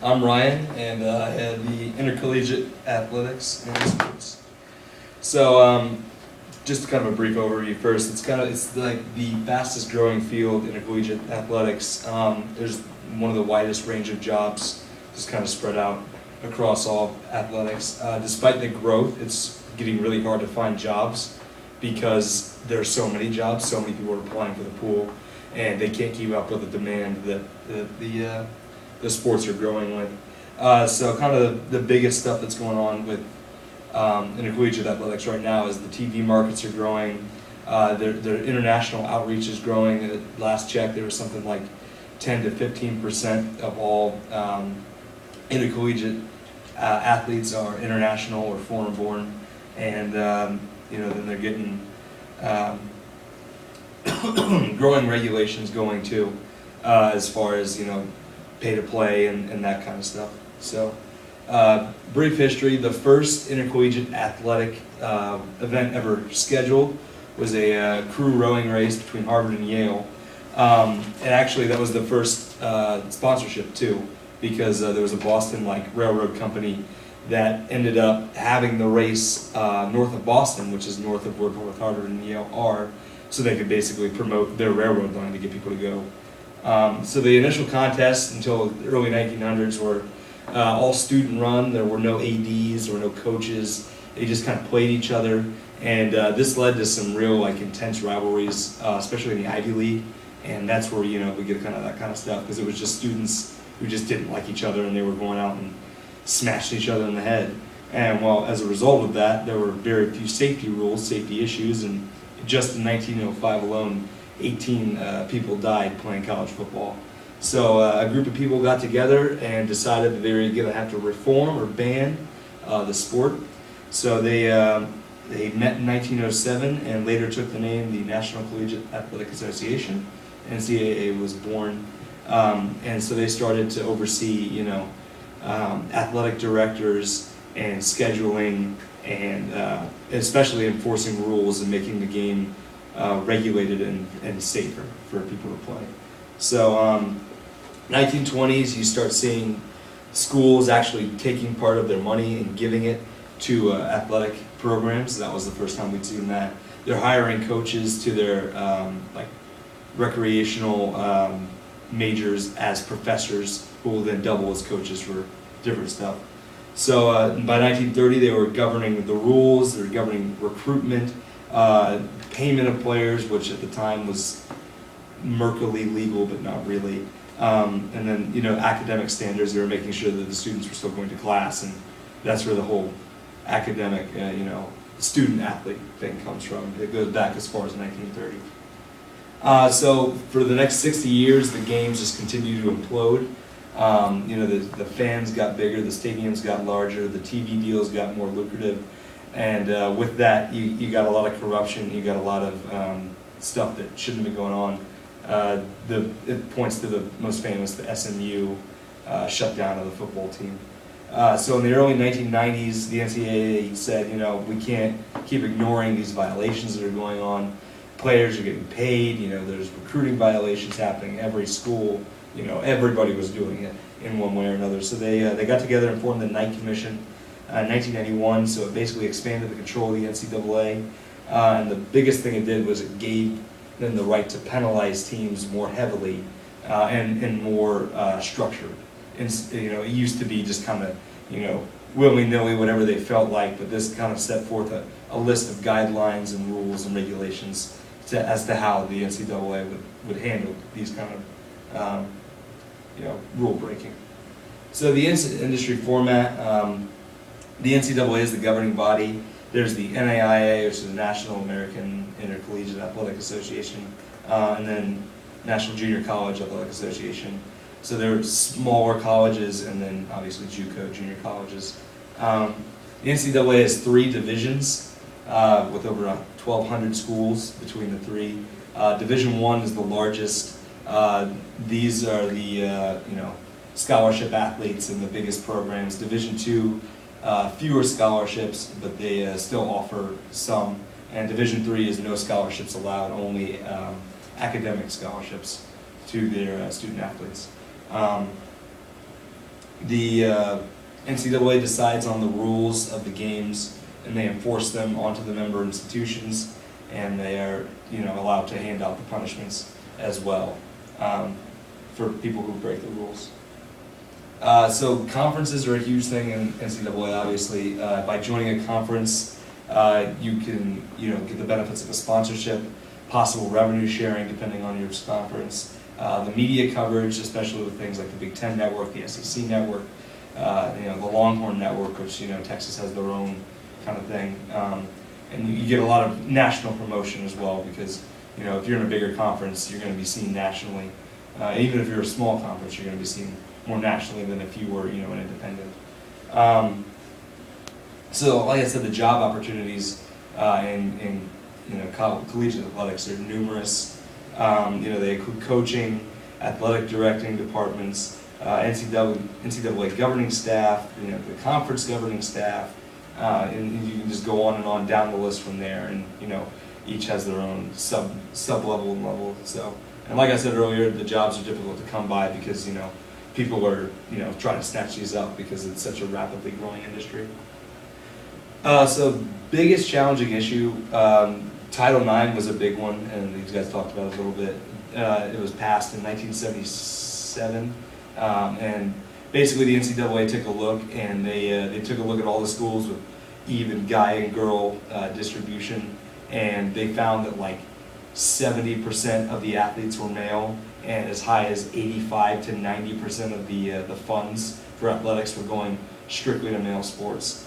I'm Ryan, and I head the Intercollegiate Athletics and Sports. So, just kind of a brief overview first. It's like the fastest growing field in intercollegiate athletics. There's one of the widest range of jobs, just kind of spread out across all athletics. Despite the growth, it's getting really hard to find jobs because there are so many jobs, so many people are applying for the pool, and they can't keep up with the demand that the sports are growing with. So kind of the biggest stuff that's going on with intercollegiate athletics right now is the TV markets are growing, their international outreach is growing. At last check, there was something like 10 to 15% of all intercollegiate athletes are international or foreign born, and then they're getting growing regulations going too, as far as pay to play and that kind of stuff. So, brief history: the first intercollegiate athletic event ever scheduled was a crew rowing race between Harvard and Yale, and actually that was the first sponsorship too, because there was a Boston railroad company that ended up having the race north of Boston, which is north of where both Harvard and Yale are, so they could basically promote their railroad line to get people to go. So the initial contests until the early 1900s were all student run. There were no ADs, there were no coaches. They just kind of played each other, and this led to some real intense rivalries, especially in the Ivy League, and that's where we get kind of that kind of stuff, because it was just students who just didn't like each other, and they were going out and smashing each other in the head. And well, as a result of that, there were very few safety rules, safety issues, and just in 1905 alone, 18 people died playing college football. So a group of people got together and decided that they were going to have to reform or ban the sport. So they met in 1907 and later took the name the National Collegiate Athletic Association. NCAA was born, and so they started to oversee, athletic directors and scheduling, and especially enforcing rules and making the game regulated and safer for people to play. So 1920s, you start seeing schools actually taking part of their money and giving it to athletic programs. That was the first time we'd seen that. They're hiring coaches to their recreational majors as professors, who will then double as coaches for different stuff. So by 1930, they were governing the rules, they were governing recruitment, payment of players, which at the time was murkily legal, but not really. And then, academic standards, they were making sure that the students were still going to class, and that's where the whole academic, student-athlete thing comes from. It goes back as far as 1930. So for the next 60 years, the games just continued to implode. The fans got bigger, the stadiums got larger, the TV deals got more lucrative, and with that, you got a lot of corruption, you got a lot of stuff that shouldn't have been going on. It points to the most famous, the SMU shutdown of the football team. So in the early 1990s, the NCAA said, we can't keep ignoring these violations that are going on. Players are getting paid, there's recruiting violations happening every school. Everybody was doing it in one way or another. So they got together and formed the Knight Commission in 1991. So it basically expanded the control of the NCAA. And the biggest thing it did was it gave them the right to penalize teams more heavily and more structured. And, it used to be just kind of, willy-nilly, whatever they felt like, but this kind of set forth a list of guidelines and rules and regulations as to how the NCAA would handle these kind of rule breaking. So the industry format, the NCAA is the governing body. There's the NAIA, which is the National American Intercollegiate Athletic Association, and then National Junior College Athletic Association. So there are smaller colleges, and then obviously JUCO, junior colleges. The NCAA has 3 divisions with over 1,200 schools between the 3. Division 1 is the largest. These are the scholarship athletes and the biggest programs. Division 2, fewer scholarships, but they still offer some. And Division 3 is no scholarships allowed, only academic scholarships to their student athletes. The NCAA decides on the rules of the games, and they enforce them onto the member institutions, and they are, allowed to hand out the punishments as well for people who break the rules. So conferences are a huge thing in NCAA, obviously. By joining a conference, you can, get the benefits of a sponsorship, possible revenue sharing depending on your conference, the media coverage, especially with things like the Big Ten Network, the SEC Network, the Longhorn Network, which, Texas has their own kind of thing. And you get a lot of national promotion as well because, if you're in a bigger conference, you're going to be seen nationally. Even if you're a small conference, you're going to be seen more nationally than if you were, an independent. So, like I said, the job opportunities in collegiate athletics are numerous. They include coaching, athletic directing departments, NCAA governing staff, the conference governing staff, and you can just go on and on down the list from there. And each has their own sub level and level. So, and like I said earlier, the jobs are difficult to come by because people are trying to snatch these up because it's such a rapidly growing industry. So biggest challenging issue, Title IX was a big one, and these guys talked about it a little bit. It was passed in 1977, and basically the NCAA took a look, and they took a look at all the schools with even guy and girl distribution, and they found that like 70% of the athletes were male, and as high as 85 to 90% of the funds for athletics were going strictly to male sports.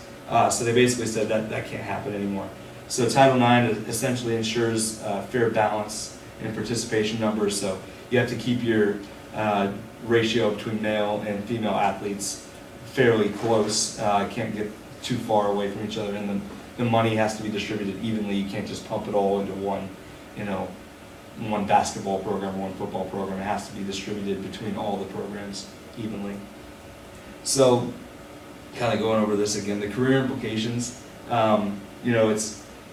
So they basically said that can't happen anymore. So Title IX essentially ensures fair balance in participation numbers. So you have to keep your ratio between male and female athletes fairly close. Can't get too far away from each other, and the money has to be distributed evenly. You can't just pump it all into one basketball program or one football program. It has to be distributed between all the programs evenly. So, kind of going over this again, the career implications.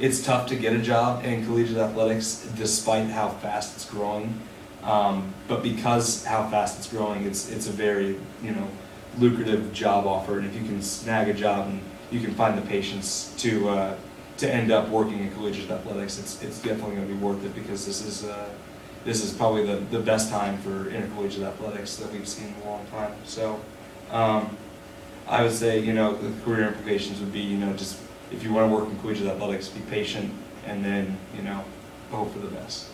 It's tough to get a job in collegiate athletics despite how fast it's growing. But because how fast it's growing, it's a very lucrative job offer, and if you can snag a job and you can find the patience to end up working in collegiate athletics, it's definitely going to be worth it because this is probably the best time for intercollegiate athletics that we've seen in a long time. So I would say the career implications would be just if you want to work in collegiate athletics, be patient and then hope for the best.